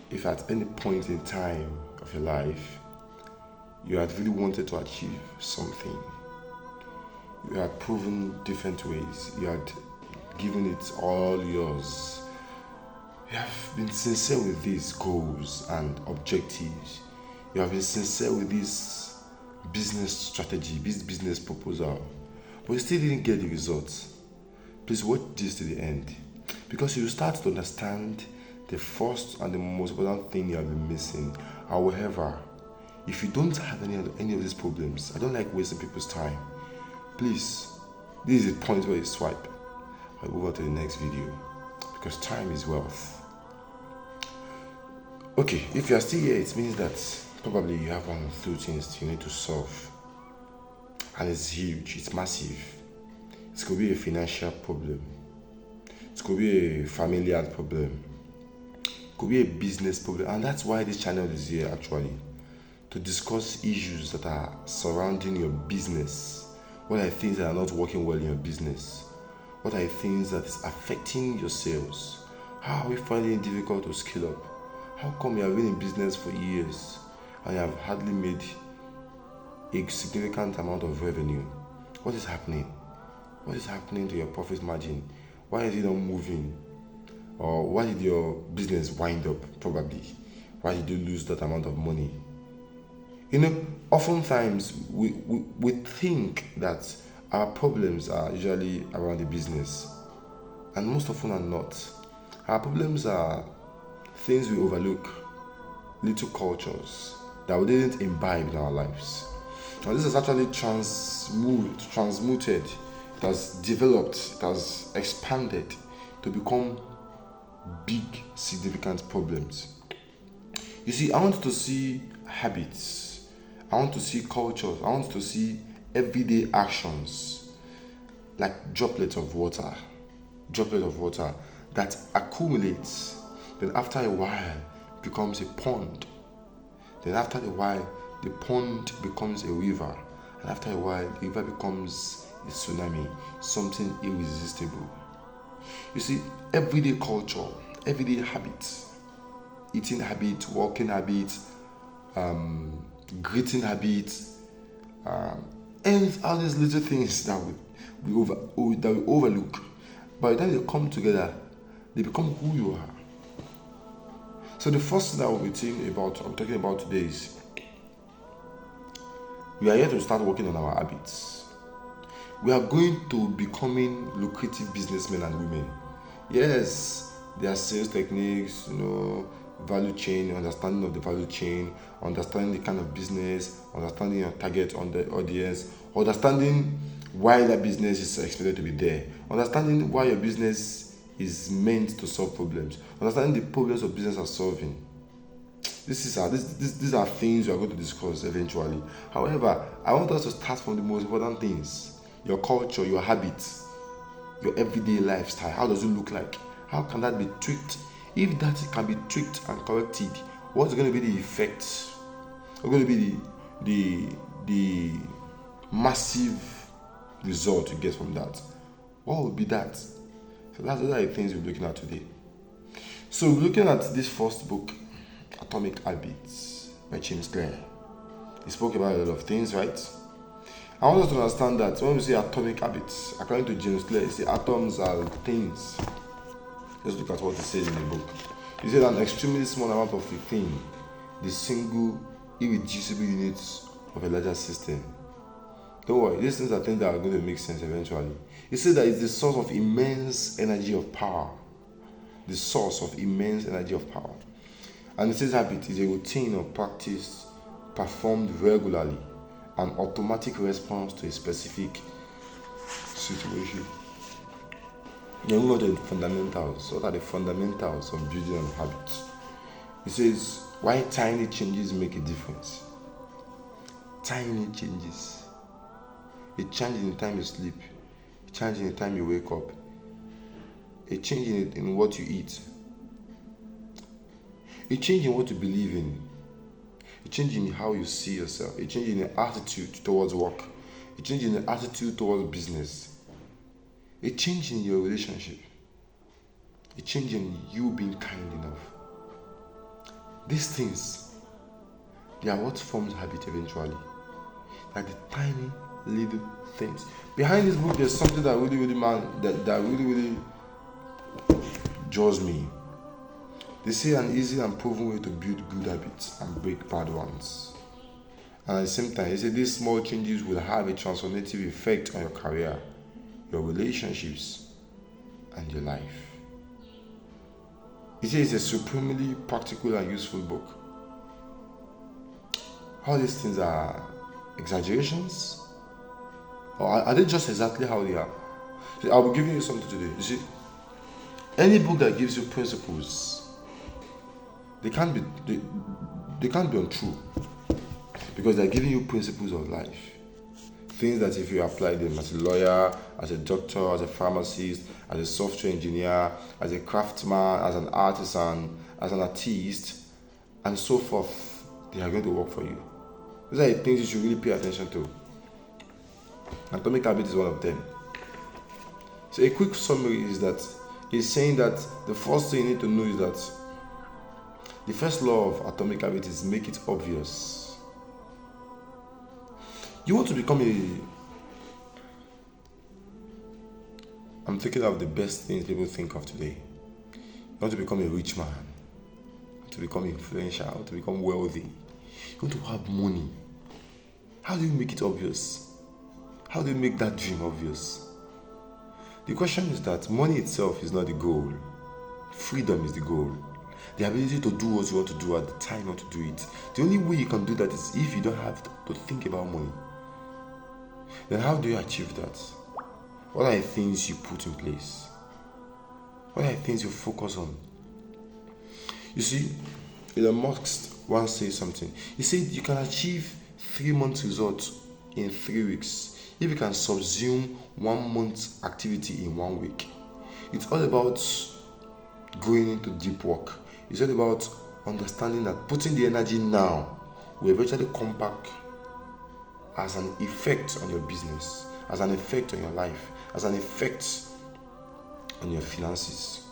If at any point in time of your life you had really wanted to achieve something, you had proven different ways, you had given it all yours, you have been sincere with these goals and objectives, you have been sincere with this business strategy, this business proposal, but you still didn't get the results, please watch this to the end, because you start to understand the first and the most important thing you have been missing. However, if you don't have any of these problems, I don't like wasting people's time. Please, this is the point where you swipe. I'll move on to the next video, because time is wealth. Okay, if you are still here, it means that probably you have one or two things you need to solve, and it's huge, it's massive. It could be a financial problem, it could be a familial problem, it could be a business problem, and that's why this channel is here actually, to discuss issues that are surrounding your business. What are things that are not working well in your business? What are things that is affecting your sales? How are we finding it difficult to scale up? How come you have been in business for years and you have hardly made a significant amount of revenue? What is happening? What is happening to your profit margin? Why is it not moving? Or why did your business wind up probably? Why did you lose that amount of money? Oftentimes we think that our problems are usually around the business, and most often are not. Our problems are things we overlook, little cultures that we didn't imbibe in our lives. Now this is actually transmuted, it has developed, it has expanded to become big, significant problems. You see, I want to see habits, I want to see cultures, I want to see everyday actions like droplets of water that accumulates, then after a while becomes a pond, then after a while the pond becomes a river, and after a while the river becomes a tsunami, something irresistible. You see, everyday culture, everyday habits, eating habits, walking habits, greeting habits, and all these little things that we overlook. By the time they come together, they become who you are. So the first thing that I'm talking about today is we are here to start working on our habits. We are going to becoming lucrative businessmen and women. Yes, there are sales techniques, value chain, understanding of the value chain, understanding the kind of business, understanding your target on the audience, understanding why that business is expected to be there, understanding why your business is meant to solve problems, understanding the problems of business are solving. These are things we are going to discuss eventually. However, I want us to start from the most important things: your culture, your habits, your everyday lifestyle. How does it look like? How can that be tweaked? If that can be tweaked and corrected, what's going to be the effect? What's going to be the massive result you get from that? What will be that? So those are the things we're looking at today. So we're looking at this first book, Atomic Habits by James Clear. He spoke about a lot of things, right? I want us to understand that when we say atomic habits, according to James Clear, he says atoms are things. Let's look at what he says in the book. He said an extremely small amount of a thing, the single irreducible units of a larger system. Don't worry, these things are things that are going to make sense eventually. He said that it's the source of immense energy of power. The source of immense energy of power. And it says habit is a routine or practice performed regularly, an automatic response to a specific situation. Then we go to the fundamentals. What are the fundamentals of building a habit? It says, why tiny changes make a difference? Tiny changes. A change in the time you sleep, a change in the time you wake up, a change in what you eat, a change in what you believe in, a change in how you see yourself, a change in your attitude towards work, a change in your attitude towards business, a change in your relationship, a change in you being kind enough. These things, they are what forms habit eventually. Like the tiny little things. Behind this book, there's something that really draws me. They say an easy and proven way to build good habits and break bad ones. And at the same time, they say these small changes will have a transformative effect on your career, your relationships, and your life. He says it's a supremely practical and useful book. All these things are exaggerations? Or are they just exactly how they are? See, I'll be giving you something today. You see, any book that gives you principles, they can't be untrue, because they're giving you principles of life. Things that if you apply them as a lawyer, as a doctor, as a pharmacist, as a software engineer, as a craftsman, as an artisan, as an artist, and so forth, they are going to work for you. These are the things you should really pay attention to. Atomic habit is one of them. So a quick summary is that he's saying that the first thing you need to know is that the first law of atomic habit is make it obvious. You want to become I'm thinking of the best things people think of today. You want to become a rich man. You want to become influential. You want to become wealthy. You want to have money. How do you make it obvious? How do you make that dream obvious? The question is that money itself is not the goal. Freedom is the goal. The ability to do what you want to do at the time you want to do it. The only way you can do that is if you don't have to think about money. Then how do you achieve that? What are the things you put in place? What are the things you focus on? You see, Elon Musk once said something. He said you can achieve 3 months results in 3 weeks if you can subsume 1 month's activity in 1 week. It's all about going into deep work. It's all about understanding that putting the energy now will eventually come back as an effect on your business, as an effect on your life, as an effect on your finances.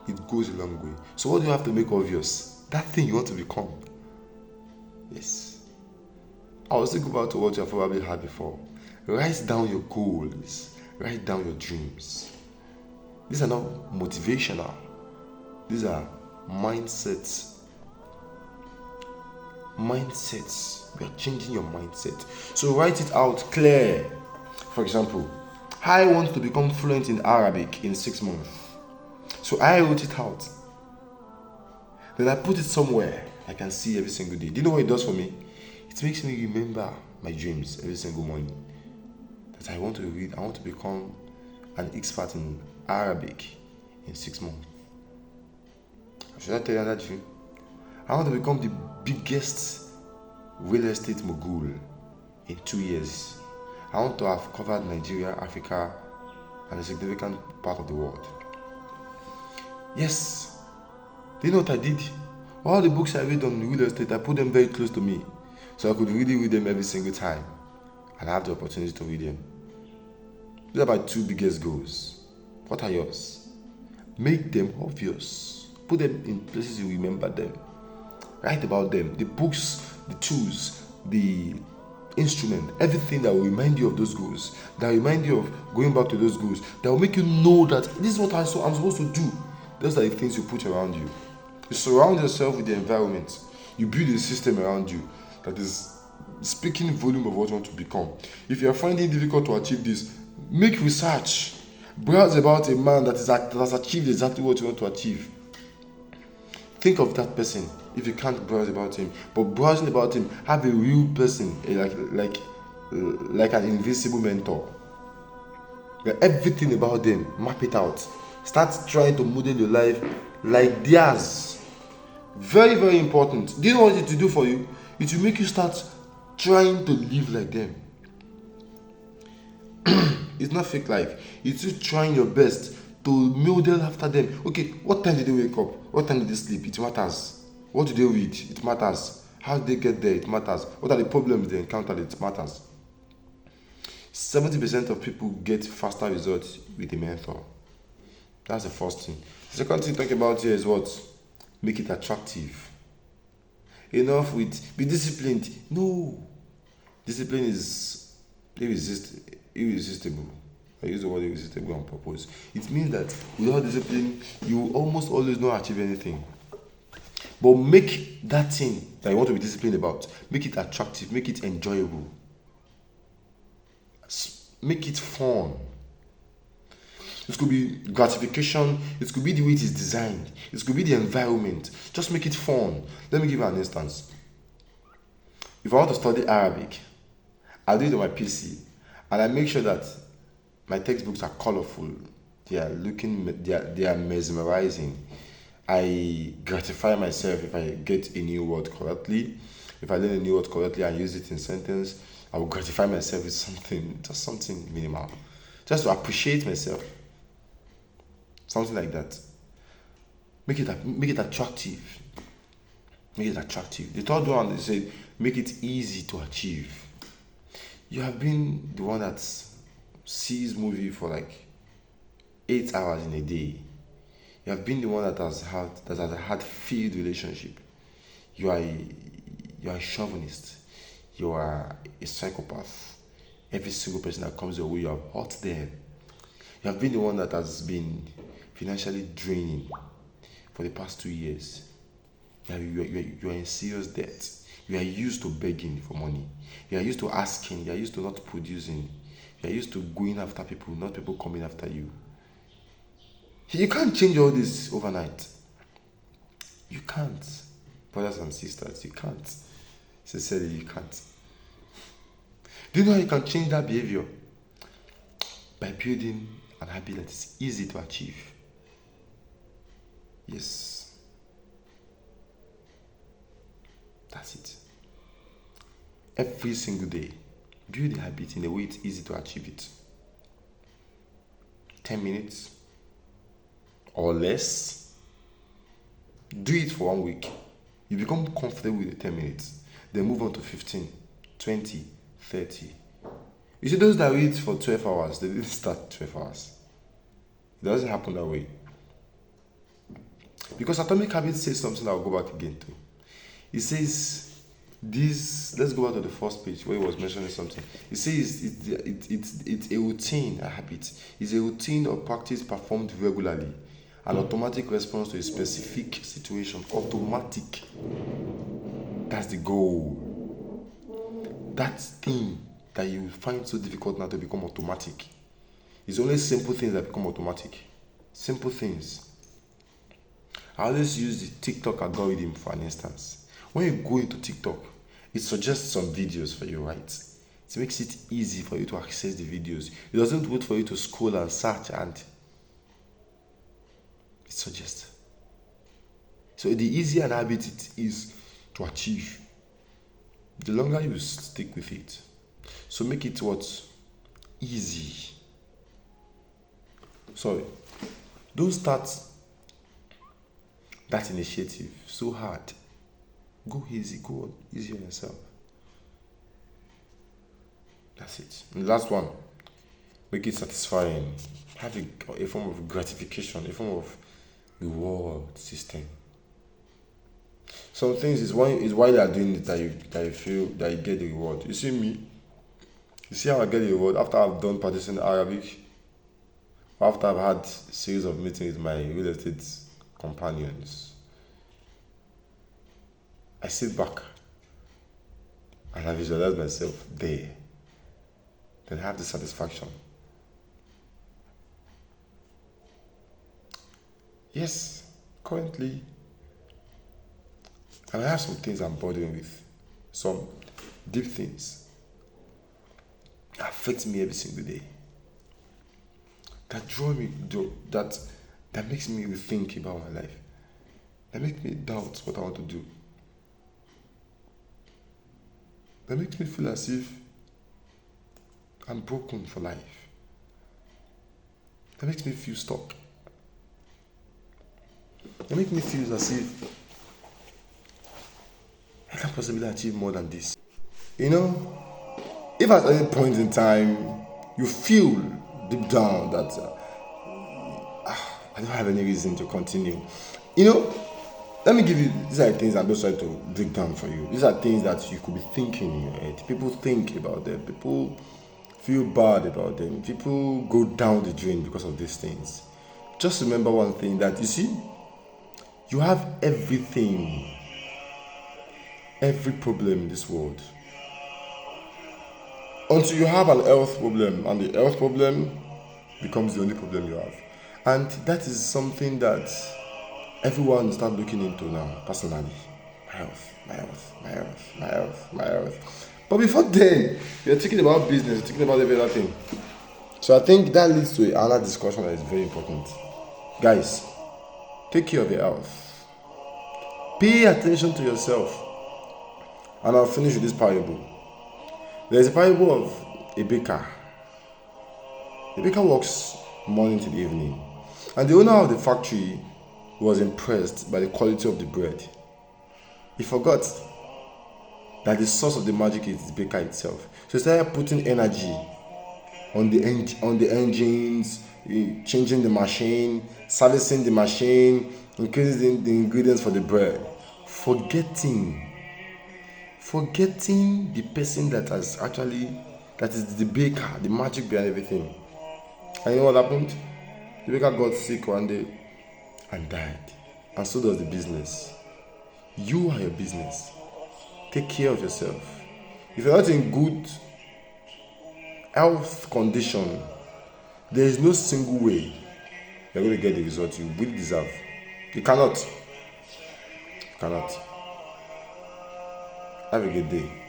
It goes a long way. So what do you have to make obvious? That thing you want to become. Yes. I was thinking about what you have probably had before. Write down your goals. Write down your dreams. These are not motivational. These are mindsets. We are changing your mindset. So write it out clear. For example, I want to become fluent in Arabic in 6 months. So I wrote it out. Then I put it somewhere I can see every single day. Do you know what it does for me? It makes me remember my dreams every single morning. That I want to read, I want to become an expert in Arabic in 6 months. Should I tell you another dream? I want to become the biggest real estate mogul in 2 years. I want to have covered Nigeria, Africa, and a significant part of the world. Yes. Do you know what I did? All the books I read on real estate, I put them very close to me, so I could really read them every single time, and I have the opportunity to read them. These are my 2 biggest goals. What are yours? Make them obvious. Put them in places you remember them. Write about them. The books, the tools, the instrument, everything that will remind you of those goals, that will remind you of going back to those goals, that will make you know that this is what I'm supposed to do. Those are the things you put around you. You surround yourself with the environment. You build a system around you that is speaking volume of what you want to become. If you are finding it difficult to achieve this, make research. Browse about a man that has achieved exactly what you want to achieve. Think of that person if you can't browse about him. But browsing about him, have a real person, like an invisible mentor. Everything about them, map it out. Start trying to model your life like theirs. Very, very important. Do you know what it will do for you? It will make you start trying to live like them. It's not fake life. It's you trying your best to model after them. Okay, what time did they wake up? What time did they sleep? It matters. What do they read? It matters. How did they get there? It matters. What are the problems they encountered? It matters. 70% of people get faster results with a mentor. That's the first thing. The second thing to talk about here is what? Make it attractive. Enough with be disciplined. No. Discipline is irresistible. I use the word irresistible on purpose. It means that without discipline, you will almost always not achieve anything. But make that thing that you want to be disciplined about, make it attractive, make it enjoyable, make it fun. It could be gratification, it could be the way it is designed, it could be the environment. Just make it fun. Let me give you an instance. If I want to study Arabic, I do it on my PC, and I make sure that my textbooks are colorful. They are mesmerizing. I gratify myself if I get a new word correctly. If I learn a new word correctly and use it in sentence, I will gratify myself with something, just something minimal, just to appreciate myself. Something like that. Make it attractive. Make it attractive. The third one, they said, make it easy to achieve. You have been the one that sees movie for like 8 hours in a day. You have been the one that has had failed relationship. You are a chauvinist. You are a psychopath. Every single person that comes your way, you have hurt them. You have been the one that has been financially draining for the past 2 years. You are in serious debt. You are used to begging for money. You are used to asking. You are used to not producing. You are used to going after people, not people coming after you. You can't change all this overnight. You can't. Brothers and sisters, you can't. Sincerely, you can't. Do you know how you can change that behavior? By building an habit that is easy to achieve. Yes. That's it. Every single day, build a habit in a way it's easy to achieve it. 10 minutes or less. Do it for 1 week. You become comfortable with the 10 minutes. Then move on to 15, 20, 30. You see, those that read for 12 hours, they didn't start 12 hours. It doesn't happen that way. Because Atomic Habits says something I'll go back again to. It says, let's go back to the first page where he was mentioning something. It says it's a routine, a habit. It's a routine or practice performed regularly. An automatic response to a specific situation. Automatic. That's the goal. That thing that you find so difficult now to become automatic. It's only simple things that become automatic. Simple things. I always use the TikTok algorithm for an instance. When you go into TikTok, it suggests some videos for you, right? It makes it easy for you to access the videos. It doesn't wait for you to scroll and search, and it suggests. So the easier an habit it is to achieve, the longer you stick with it. So make it easy. Sorry. Don't start that initiative so hard. Go easy. Go easy on yourself. That's it. And the last one, make it satisfying. Have a form of gratification, a form of reward system. Some things is while you are doing it that you feel that you get the reward. You see me? You see how I get the reward after I've done practicing Arabic? After I've had a series of meetings with my real estate companions, I sit back and I visualize myself there. Then have the satisfaction. Yes, currently, and I have some things I'm bothering with, some deep things that affect me every single day. That draw me, that makes me rethink about my life. That makes me doubt what I want to do. That makes me feel as if I'm broken for life. That makes me feel stuck. That makes me feel as if I can't possibly achieve more than this. You know, if at any point in time you feel deep down that I don't have any reason to continue, you know, let me give you, these are things I'm just trying to break down for you. These are things that you could be thinking in your head. People think about them. People feel bad about them. People go down the drain because of these things. Just remember one thing, that you see, you have everything, every problem in this world. Until you have an health problem, and the health problem becomes the only problem you have. And that is something that everyone start looking into now, personally. My health, my health, my health, my health, my health. But before then, you're thinking about business, you're thinking about every other thing. So I think that leads to another discussion that is very important. Guys, take care of your health. Pay attention to yourself. And I'll finish with this parable. There's a parable of a baker. The baker works morning till evening. And the owner of the factory was impressed by the quality of the bread. He forgot that the source of the magic is the baker itself. So he started putting energy on the engines, changing the machine, servicing the machine, increasing the ingredients for the bread, forgetting the person that is the baker, the magic behind everything. And you know what happened? The baker got sick one day and died. And so does the business. You are your business. Take care of yourself. If you're not in good health condition, there is no single way you're going to get the result you really deserve. You cannot. Have a good day.